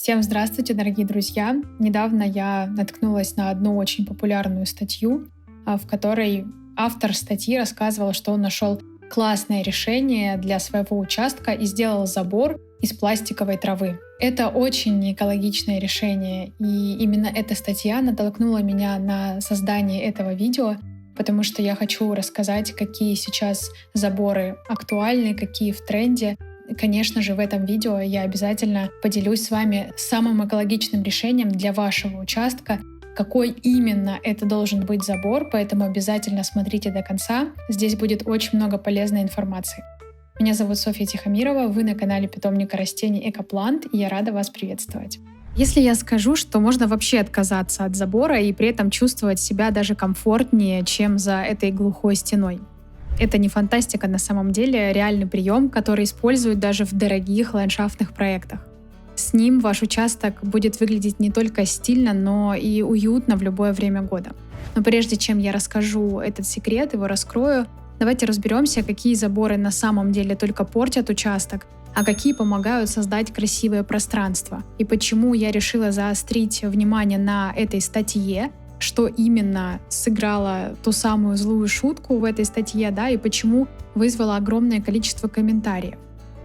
Всем здравствуйте, дорогие друзья! Недавно я наткнулась на одну очень популярную статью, в которой автор статьи рассказывал, что он нашел классное решение для своего участка и сделал забор из пластиковой травы. Это очень экологичное решение, и именно эта статья натолкнула меня на создание этого видео, потому что я хочу рассказать, какие сейчас заборы актуальны, какие в тренде. Конечно же, в этом видео я обязательно поделюсь с вами самым экологичным решением для вашего участка, какой именно это должен быть забор, поэтому обязательно смотрите до конца. Здесь будет очень много полезной информации. Меня зовут Софья Тихомирова, вы на канале питомника растений Экоплант, и я рада вас приветствовать. Если я скажу, что можно вообще отказаться от забора и при этом чувствовать себя даже комфортнее, чем за этой глухой стеной. Это не фантастика, на самом деле реальный прием, который используют даже в дорогих ландшафтных проектах. С ним ваш участок будет выглядеть не только стильно, но и уютно в любое время года. Но прежде чем я расскажу этот секрет, его раскрою, давайте разберемся, какие заборы на самом деле только портят участок, а какие помогают создать красивое пространство. И почему я решила заострить внимание на этой статье, что именно сыграло ту самую злую шутку в этой статье, и почему вызвало огромное количество комментариев.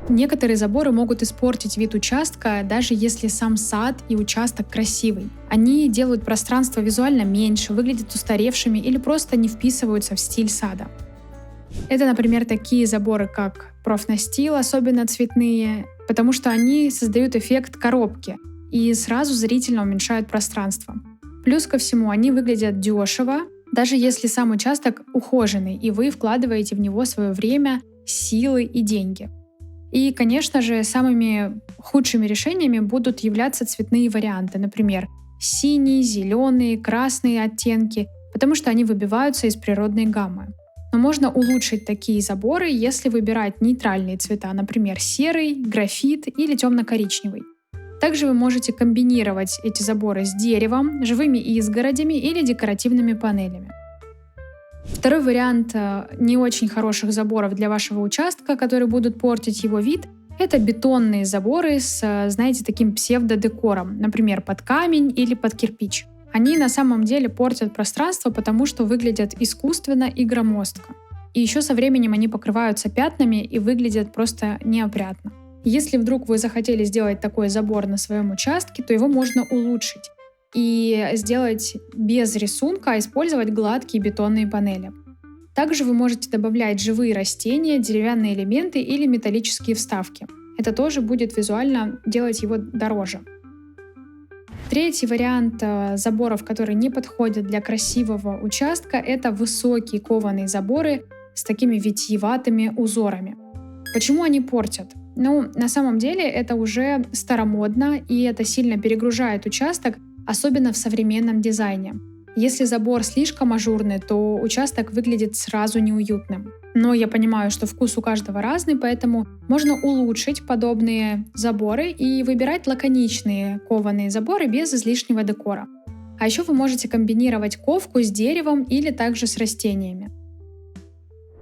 Некоторые заборы могут испортить вид участка, даже если сам сад и участок красивый. Они делают пространство визуально меньше, выглядят устаревшими или просто не вписываются в стиль сада. Это, например, такие заборы, как профнастил, особенно цветные, потому что они создают эффект коробки и сразу зрительно уменьшают пространство. Плюс ко всему, они выглядят дешево, даже если сам участок ухоженный, и вы вкладываете в него свое время, силы и деньги. И, конечно же, самыми худшими решениями будут являться цветные варианты, например, синий, зеленый, красные оттенки, потому что они выбиваются из природной гаммы. Но можно улучшить такие заборы, если выбирать нейтральные цвета, например, серый, графит или темно-коричневый. Также вы можете комбинировать эти заборы с деревом, живыми изгородями или декоративными панелями. Второй вариант не очень хороших заборов для вашего участка, которые будут портить его вид, это бетонные заборы с, таким псевдодекором, например, под камень или под кирпич. Они на самом деле портят пространство, потому что выглядят искусственно и громоздко. И еще со временем они покрываются пятнами и выглядят просто неопрятно. Если вдруг вы захотели сделать такой забор на своем участке, то его можно улучшить и сделать без рисунка, а использовать гладкие бетонные панели. Также вы можете добавлять живые растения, деревянные элементы или металлические вставки. Это тоже будет визуально делать его дороже. Третий вариант заборов, которые не подходят для красивого участка, это высокие кованые заборы с такими витиеватыми узорами. Почему они портят? На самом деле это уже старомодно, и это сильно перегружает участок, особенно в современном дизайне. Если забор слишком ажурный, то участок выглядит сразу неуютным. Но я понимаю, что вкус у каждого разный, поэтому можно улучшить подобные заборы и выбирать лаконичные кованые заборы без излишнего декора. А еще вы можете комбинировать ковку с деревом или также с растениями.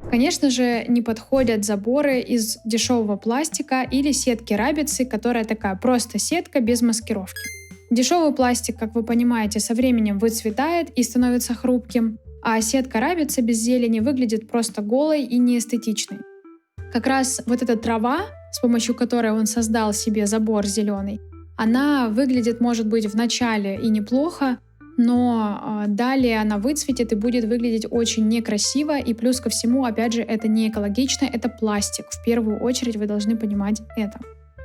Конечно же, не подходят заборы из дешевого пластика или сетки рабицы, которая такая просто сетка без маскировки. Дешевый пластик, как вы понимаете, со временем выцветает и становится хрупким, а сетка рабицы без зелени выглядит просто голой и неэстетичной. Как раз вот эта трава, с помощью которой он создал себе забор зеленый, она выглядит, может быть, в начале и неплохо, но далее она выцветит и будет выглядеть очень некрасиво, и плюс ко всему, опять же, это не экологично, это пластик. В первую очередь вы должны понимать это.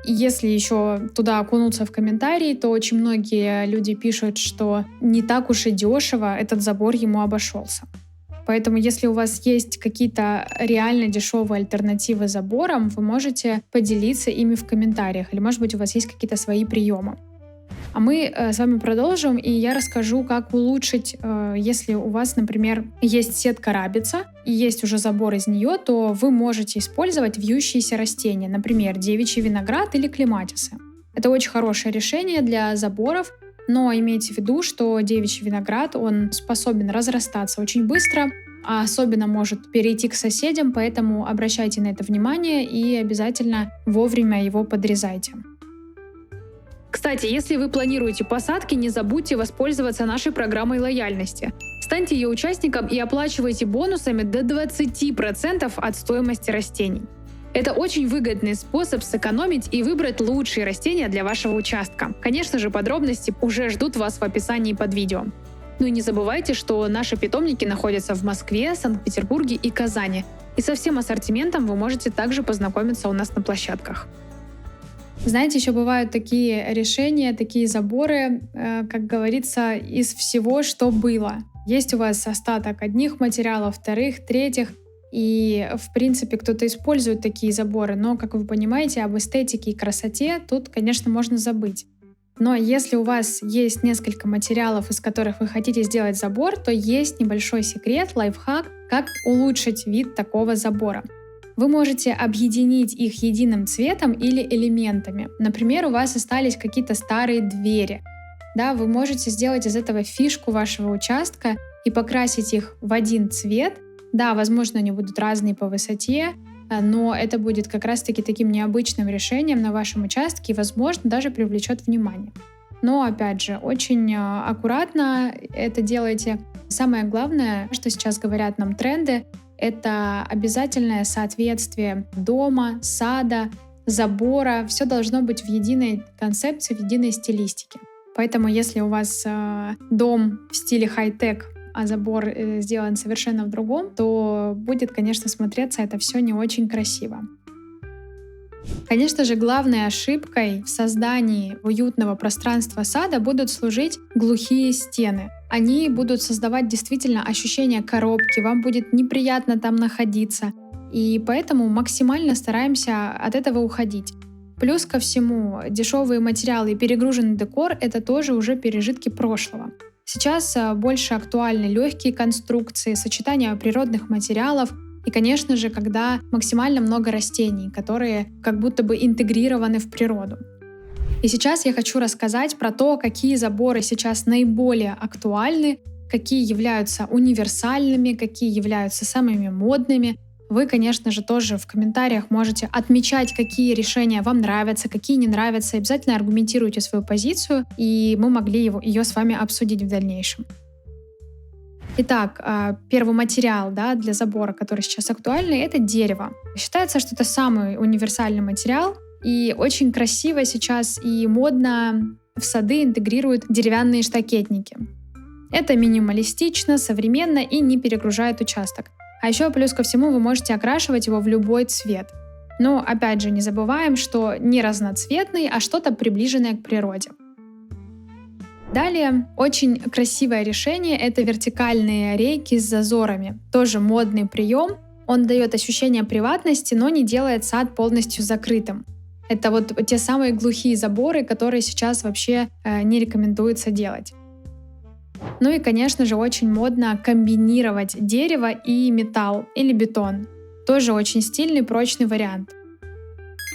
И если еще туда окунуться в комментарии, то очень многие люди пишут, что не так уж и дешево этот забор ему обошелся. Поэтому если у вас есть какие-то реально дешевые альтернативы заборам, вы можете поделиться ими в комментариях, или, может быть, у вас есть какие-то свои приемы. А мы с вами продолжим, и я расскажу, как улучшить, если у вас, например, есть сетка рабица, и есть уже забор из нее, то вы можете использовать вьющиеся растения, например, девичий виноград или клематисы. Это очень хорошее решение для заборов, но имейте в виду, что девичий виноград, он способен разрастаться очень быстро, а особенно может перейти к соседям, поэтому обращайте на это внимание и обязательно вовремя его подрезайте. Кстати, если вы планируете посадки, не забудьте воспользоваться нашей программой лояльности. Станьте ее участником и оплачивайте бонусами до 20% от стоимости растений. Это очень выгодный способ сэкономить и выбрать лучшие растения для вашего участка. Конечно же, подробности уже ждут вас в описании под видео. Ну и не забывайте, что наши питомники находятся в Москве, Санкт-Петербурге и Казани. И со всем ассортиментом вы можете также познакомиться у нас на площадках. Знаете, еще бывают такие решения, такие заборы, как говорится, из всего, что было. Есть у вас остаток одних материалов, вторых, третьих, и, в принципе, кто-то использует такие заборы, но, как вы понимаете, об эстетике и красоте тут, конечно, можно забыть. Но если у вас есть несколько материалов, из которых вы хотите сделать забор, то есть небольшой секрет, лайфхак, как улучшить вид такого забора. Вы можете объединить их единым цветом или элементами. Например, у вас остались какие-то старые двери. Да, вы можете сделать из этого фишку вашего участка и покрасить их в один цвет. Да, возможно, они будут разные по высоте, но это будет как раз-таки таким необычным решением на вашем участке и, возможно, даже привлечет внимание. Но, опять же, очень аккуратно это делайте. Самое главное, что сейчас говорят нам тренды, это обязательное соответствие дома, сада, забора. Все должно быть в единой концепции, в единой стилистике. Поэтому если у вас дом в стиле хай-тек, а забор сделан совершенно в другом, то будет, конечно, смотреться это все не очень красиво. Конечно же, главной ошибкой в создании уютного пространства сада будут служить глухие стены. Они будут создавать действительно ощущение коробки, вам будет неприятно там находиться, и поэтому максимально стараемся от этого уходить. Плюс ко всему, дешевые материалы и перегруженный декор — это тоже уже пережитки прошлого. Сейчас больше актуальны легкие конструкции, сочетание природных материалов и, конечно же, когда максимально много растений, которые как будто бы интегрированы в природу. И сейчас я хочу рассказать про то, какие заборы сейчас наиболее актуальны, какие являются универсальными, какие являются самыми модными. Вы, конечно же, тоже в комментариях можете отмечать, какие решения вам нравятся, какие не нравятся. Обязательно аргументируйте свою позицию, и мы могли ее с вами обсудить в дальнейшем. Итак, первый материал, для забора, который сейчас актуальный, это дерево. Считается, что это самый универсальный материал, и очень красиво сейчас и модно в сады интегрируют деревянные штакетники. Это минималистично, современно и не перегружает участок. А еще плюс ко всему вы можете окрашивать его в любой цвет. Но опять же не забываем, что не разноцветный, а что-то приближенное к природе. Далее, очень красивое решение — это вертикальные рейки с зазорами. Тоже модный прием. Он дает ощущение приватности, но не делает сад полностью закрытым. Это вот те самые глухие заборы, которые сейчас вообще не рекомендуется делать. Ну и, конечно же, очень модно комбинировать дерево и металл или бетон. Тоже очень стильный, прочный вариант.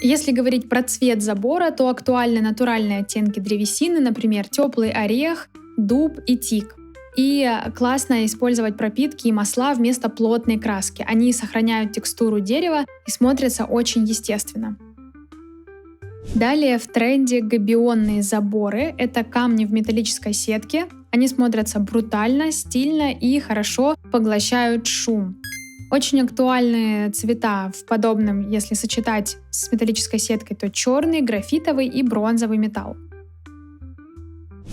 Если говорить про цвет забора, то актуальны натуральные оттенки древесины, например, теплый орех, дуб и тик. И классно использовать пропитки и масла вместо плотной краски. Они сохраняют текстуру дерева и смотрятся очень естественно. Далее в тренде габионные заборы. Это камни в металлической сетке. Они смотрятся брутально, стильно и хорошо поглощают шум. Очень актуальные цвета в подобном, если сочетать с металлической сеткой, то черный, графитовый и бронзовый металл.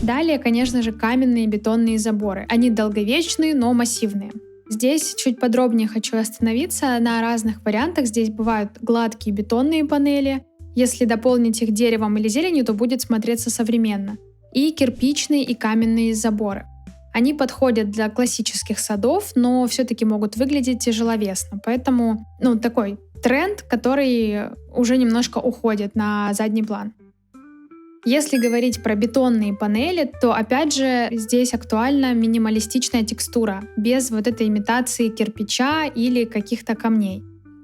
Далее, конечно же, каменные бетонные заборы. Они долговечные, но массивные. Здесь чуть подробнее хочу остановиться на разных вариантах. Здесь бывают гладкие бетонные панели. Если дополнить их деревом или зеленью, то будет смотреться современно. И кирпичные и каменные заборы. Они подходят для классических садов, но все-таки могут выглядеть тяжеловесно. Поэтому, такой тренд, который уже немножко уходит на задний план. Если говорить про бетонные панели, то опять же здесь актуальна минималистичная текстура, без вот этой имитации кирпича или каких-то камней.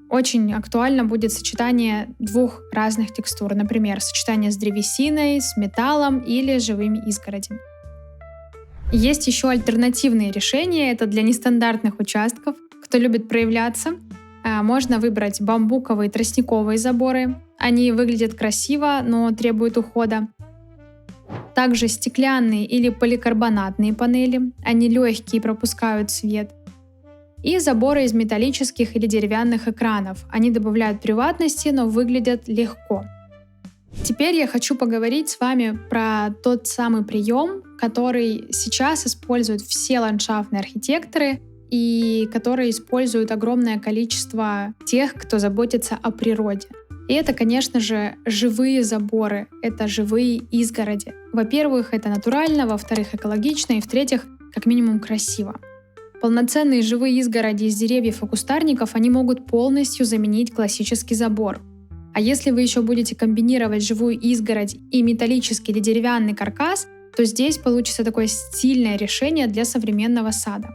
Очень актуально будет сочетание двух разных текстур, например, сочетание с древесиной, с металлом или живыми изгородями. Есть еще альтернативные решения, это для нестандартных участков. Кто любит проявляться, можно выбрать бамбуковые тростниковые заборы. Они выглядят красиво, но требуют ухода. Также стеклянные или поликарбонатные панели, они легкие и пропускают свет. И заборы из металлических или деревянных экранов. Они добавляют приватности, но выглядят легко. Теперь я хочу поговорить с вами про тот самый прием, который сейчас используют все ландшафтные архитекторы и который используют огромное количество тех, кто заботится о природе. И это, конечно же, живые заборы, это живые изгороди. Во-первых, это натурально, во-вторых, экологично, и в-третьих, как минимум красиво. Полноценные живые изгороди из деревьев и кустарников, они могут полностью заменить классический забор. А если вы еще будете комбинировать живую изгородь и металлический или деревянный каркас, то здесь получится такое стильное решение для современного сада.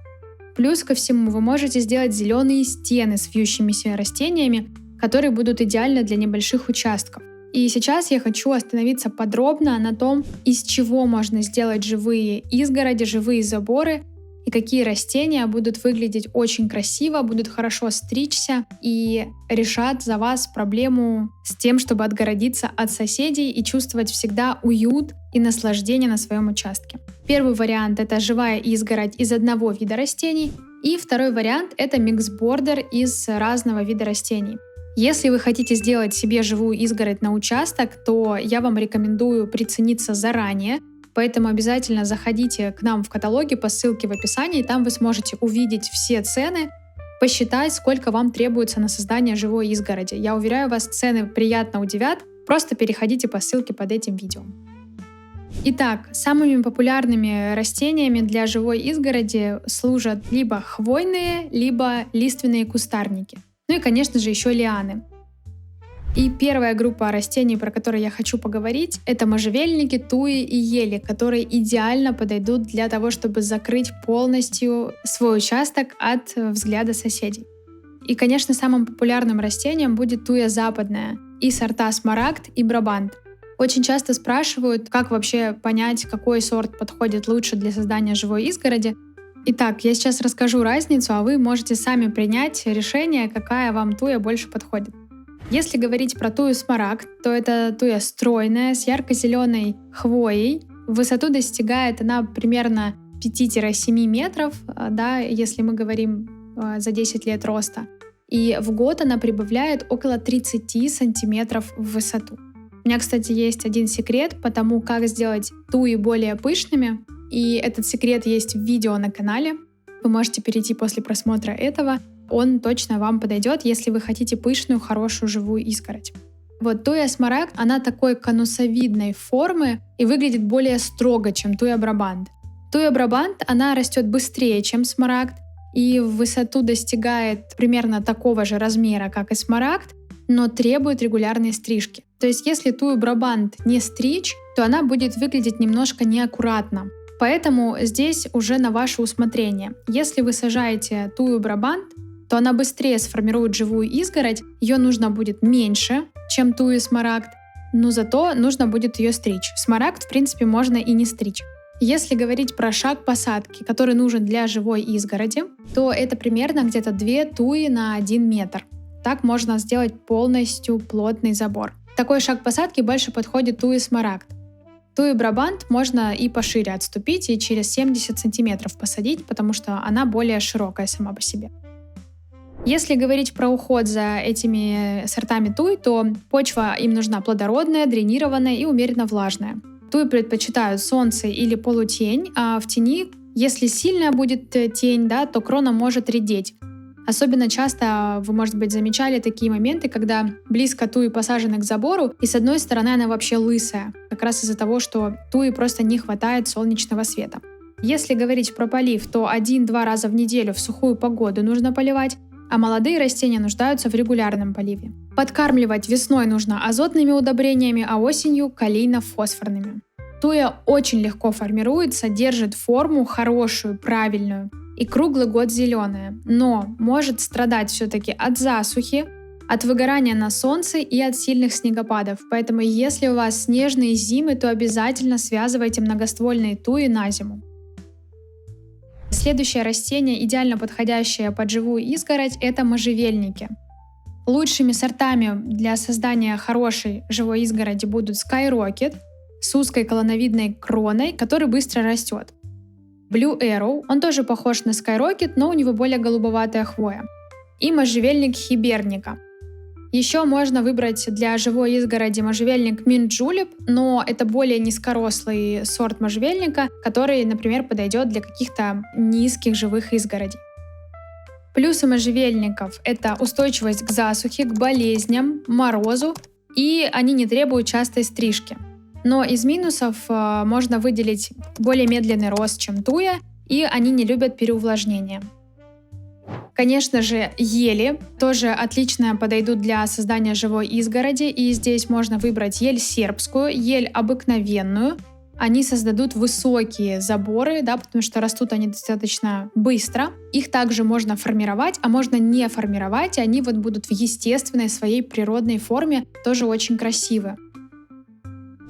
Плюс ко всему вы можете сделать зеленые стены с вьющимися растениями, которые будут идеальны для небольших участков. И сейчас я хочу остановиться подробно на том, из чего можно сделать живые изгороди, живые заборы, и какие растения будут выглядеть очень красиво, будут хорошо стричься и решат за вас проблему с тем, чтобы отгородиться от соседей и чувствовать всегда уют и наслаждение на своем участке. Первый вариант — это живая изгородь из одного вида растений, и второй вариант — это микс-бордер из разного вида растений. Если вы хотите сделать себе живую изгородь на участок, то я вам рекомендую прицениться заранее, поэтому обязательно заходите к нам в каталоге по ссылке в описании, там вы сможете увидеть все цены, посчитать, сколько вам требуется на создание живой изгороди. Я уверяю вас, цены приятно удивят, просто переходите по ссылке под этим видео. Итак, самыми популярными растениями для живой изгороди служат либо хвойные, либо лиственные кустарники. Ну и, конечно же, еще лианы. И первая группа растений, про которые я хочу поговорить, это можжевельники, туи и ели, которые идеально подойдут для того, чтобы закрыть полностью свой участок от взгляда соседей. И, конечно, самым популярным растением будет туя западная, и сорта смарагд и брабант. Очень часто спрашивают, как вообще понять, какой сорт подходит лучше для создания живой изгороди. Итак, я сейчас расскажу разницу, а вы можете сами принять решение, какая вам туя больше подходит. Если говорить про тую смарагд, то это туя стройная, с ярко-зеленой хвоей. В высоту достигает она примерно 5-7 метров, да, если мы говорим за 10 лет роста. И в год она прибавляет около 30 сантиметров в высоту. У меня, кстати, есть один секрет по тому, как сделать туи более пышными. И этот секрет есть в видео на канале. Вы можете перейти после просмотра этого. Он точно вам подойдет, если вы хотите пышную, хорошую, живую изгородь. Вот туя смарагд, она такой конусовидной формы и выглядит более строго, чем туя брабант. Туя брабант, она растет быстрее, чем смарагд, и в высоту достигает примерно такого же размера, как и смарагд, но требует регулярной стрижки. То есть если тую брабант не стричь, то она будет выглядеть немножко неаккуратно. Поэтому здесь уже на ваше усмотрение. Если вы сажаете тую брабант, то она быстрее сформирует живую изгородь, ее нужно будет меньше, чем тую смарагд, но зато нужно будет ее стричь. Смарагд, в принципе, можно и не стричь. Если говорить про шаг посадки, который нужен для живой изгороди, то это примерно где-то 2 туи на 1 метр. Так можно сделать полностью плотный забор. Такой шаг посадки больше подходит туи смарагд. Туи брабант можно и пошире отступить, и через 70 сантиметров посадить, потому что она более широкая сама по себе. Если говорить про уход за этими сортами туй, то почва им нужна плодородная, дренированная и умеренно влажная. Туи предпочитают солнце или полутень, а в тени, если сильная будет тень, да, то крона может редеть. Особенно часто вы, может быть, замечали такие моменты, когда близко туи посажены к забору, и с одной стороны она вообще лысая, как раз из-за того, что туи просто не хватает солнечного света. Если говорить про полив, то 1-2 раза в неделю в сухую погоду нужно поливать, а молодые растения нуждаются в регулярном поливе. Подкармливать весной нужно азотными удобрениями, а осенью калийно-фосфорными. Туя очень легко формируется, держит форму хорошую, правильную и круглый год зеленая, но может страдать все-таки от засухи, от выгорания на солнце и от сильных снегопадов. Поэтому если у вас снежные зимы, то обязательно связывайте многоствольные туи на зиму. Следующее растение, идеально подходящее под живую изгородь, это можжевельники. Лучшими сортами для создания хорошей живой изгороди будут Skyrocket, с узкой колонновидной кроной, который быстро растет. Blue Arrow, он тоже похож на Skyrocket, но у него более голубоватая хвоя. И можжевельник хиберника. Еще можно выбрать для живой изгороди можжевельник Mint Julep, но это более низкорослый сорт можжевельника, который, например, подойдет для каких-то низких живых изгородей. Плюсы можжевельников — это устойчивость к засухе, к болезням, морозу, и они не требуют частой стрижки. Но из минусов можно выделить более медленный рост, чем туя, и они не любят переувлажнения. Конечно же, ели тоже отлично подойдут для создания живой изгороди, и здесь можно выбрать ель сербскую, ель обыкновенную. Они создадут высокие заборы, да, потому что растут они достаточно быстро. Их также можно формировать, а можно не формировать, и они вот будут в естественной своей природной форме, тоже очень красивы.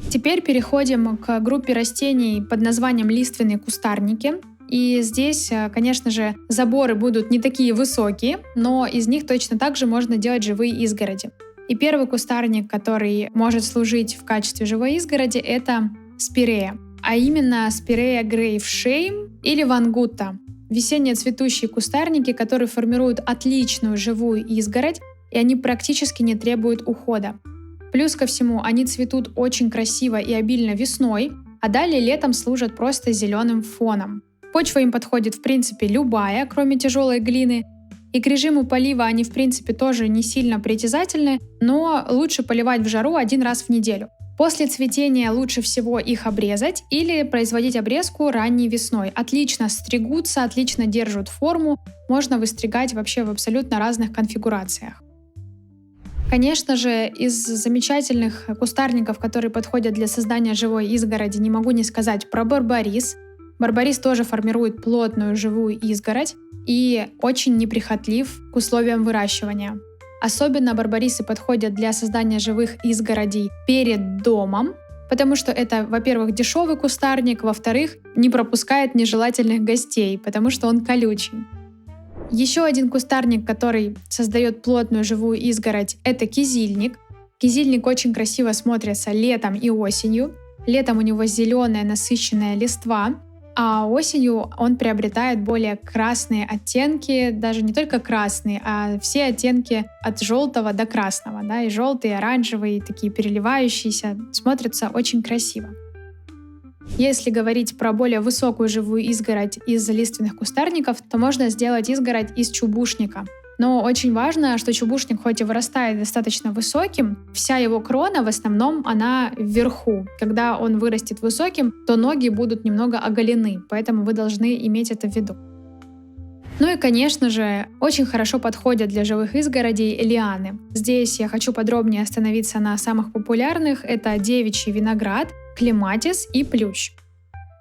Теперь переходим к группе растений под названием лиственные кустарники. И здесь, конечно же, заборы будут не такие высокие, но из них точно так же можно делать живые изгороди. И первый кустарник, который может служить в качестве живой изгороди, это спирея. А именно спирея Grave Shame или вангутта. Весенние цветущие кустарники, которые формируют отличную живую изгородь, и они практически не требуют ухода. Плюс ко всему, они цветут очень красиво и обильно весной, а далее летом служат просто зеленым фоном. Почва им подходит в принципе любая, кроме тяжелой глины. И к режиму полива они в принципе тоже не сильно притязательны, но лучше поливать в жару 1 раз в неделю. После цветения лучше всего их обрезать или производить обрезку ранней весной. Отлично стригутся, отлично держат форму, можно выстригать вообще в абсолютно разных конфигурациях. Конечно же, из замечательных кустарников, которые подходят для создания живой изгороди, не могу не сказать про барбарис. Барбарис тоже формирует плотную живую изгородь и очень неприхотлив к условиям выращивания. Особенно барбарисы подходят для создания живых изгородей перед домом, потому что это, во-первых, дешевый кустарник, во-вторых, не пропускает нежелательных гостей, потому что он колючий. Еще один кустарник, который создает плотную живую изгородь, это кизильник. Кизильник очень красиво смотрится летом и осенью. Летом у него зеленая насыщенная листва, а осенью он приобретает более красные оттенки, даже не только красные, а все оттенки от желтого до красного, да, и желтые, и оранжевые, и такие переливающиеся, смотрятся очень красиво. Если говорить про более высокую живую изгородь из лиственных кустарников, то можно сделать изгородь из чубушника. Но очень важно, что чубушник хоть и вырастает достаточно высоким, вся его крона в основном она вверху. Когда он вырастет высоким, то ноги будут немного оголены, поэтому вы должны иметь это в виду. Ну и, конечно же, очень хорошо подходят для живых изгородей лианы. Здесь я хочу подробнее остановиться на самых популярных. Это девичий виноград, клематис и плющ.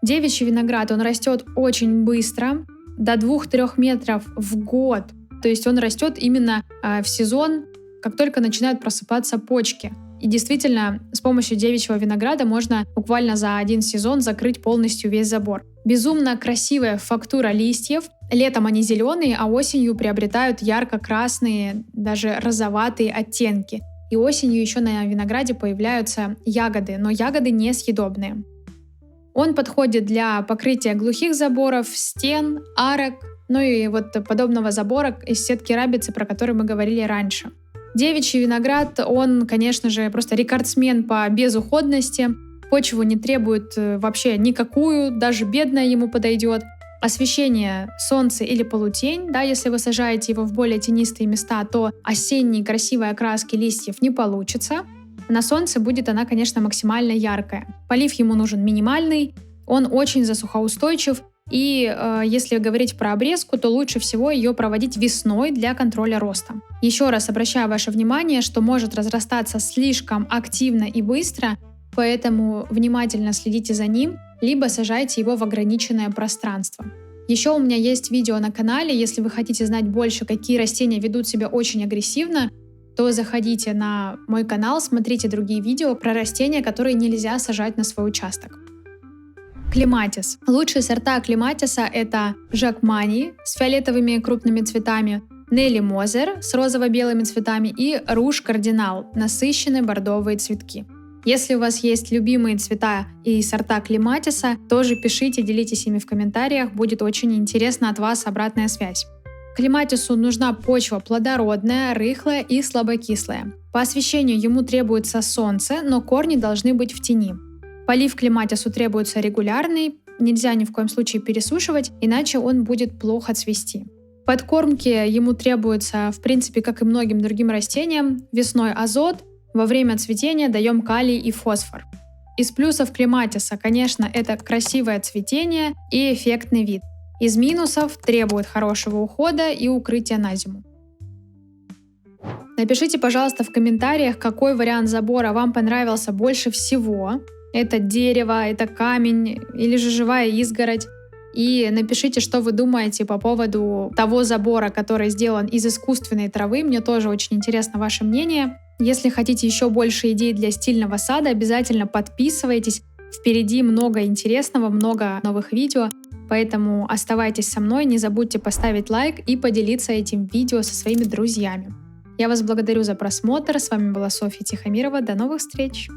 Девичий виноград, он растет очень быстро, до 2-3 метров в год. То есть он растет именно в сезон, как только начинают просыпаться почки. И действительно, с помощью девичьего винограда можно буквально за 1 сезон закрыть полностью весь забор. Безумно красивая фактура листьев. Летом они зеленые, а осенью приобретают ярко-красные, даже розоватые оттенки. И осенью еще на винограде появляются ягоды, но ягоды несъедобные. Он подходит для покрытия глухих заборов, стен, арок, ну и вот подобного забора из сетки рабицы, про который мы говорили раньше. Девичий виноград, он, конечно же, просто рекордсмен по безуходности. Почву не требует вообще никакую, даже бедная ему подойдет. Освещение, солнце или полутень, да, если вы сажаете его в более тенистые места, то осенней красивой окраски листьев не получится. На солнце будет она, конечно, максимально яркая. Полив ему нужен минимальный, он очень засухоустойчив. И если говорить про обрезку, то лучше всего ее проводить весной для контроля роста. Еще раз обращаю ваше внимание, что может разрастаться слишком активно и быстро, поэтому внимательно следите за ним, либо сажайте его в ограниченное пространство. Еще у меня есть видео на канале, если вы хотите знать больше, какие растения ведут себя очень агрессивно, то заходите на мой канал, смотрите другие видео про растения, которые нельзя сажать на свой участок. Клематис. Лучшие сорта клематиса — это Жакмани с фиолетовыми крупными цветами, Нелли Мозер с розово-белыми цветами и Руж Кардинал — насыщенные бордовые цветки. Если у вас есть любимые цвета и сорта клематиса, тоже пишите, делитесь ими в комментариях, будет очень интересна от вас обратная связь. Клематису нужна почва плодородная, рыхлая и слабокислая. По освещению ему требуется солнце, но корни должны быть в тени. Полив клематису требуется регулярный, нельзя ни в коем случае пересушивать, иначе он будет плохо цвести. Подкормки ему требуется, в принципе, как и многим другим растениям, весной азот, во время цветения даем калий и фосфор. Из плюсов клематиса, конечно, это красивое цветение и эффектный вид. Из минусов требует хорошего ухода и укрытия на зиму. Напишите, пожалуйста, в комментариях, какой вариант забора вам понравился больше всего. Это дерево, это камень или же живая изгородь. И напишите, что вы думаете по поводу того забора, который сделан из искусственной травы. Мне тоже очень интересно ваше мнение. Если хотите еще больше идей для стильного сада, обязательно подписывайтесь. Впереди много интересного, много новых видео. Поэтому оставайтесь со мной, не забудьте поставить лайк и поделиться этим видео со своими друзьями. Я вас благодарю за просмотр. С вами была Софья Тихомирова. До новых встреч!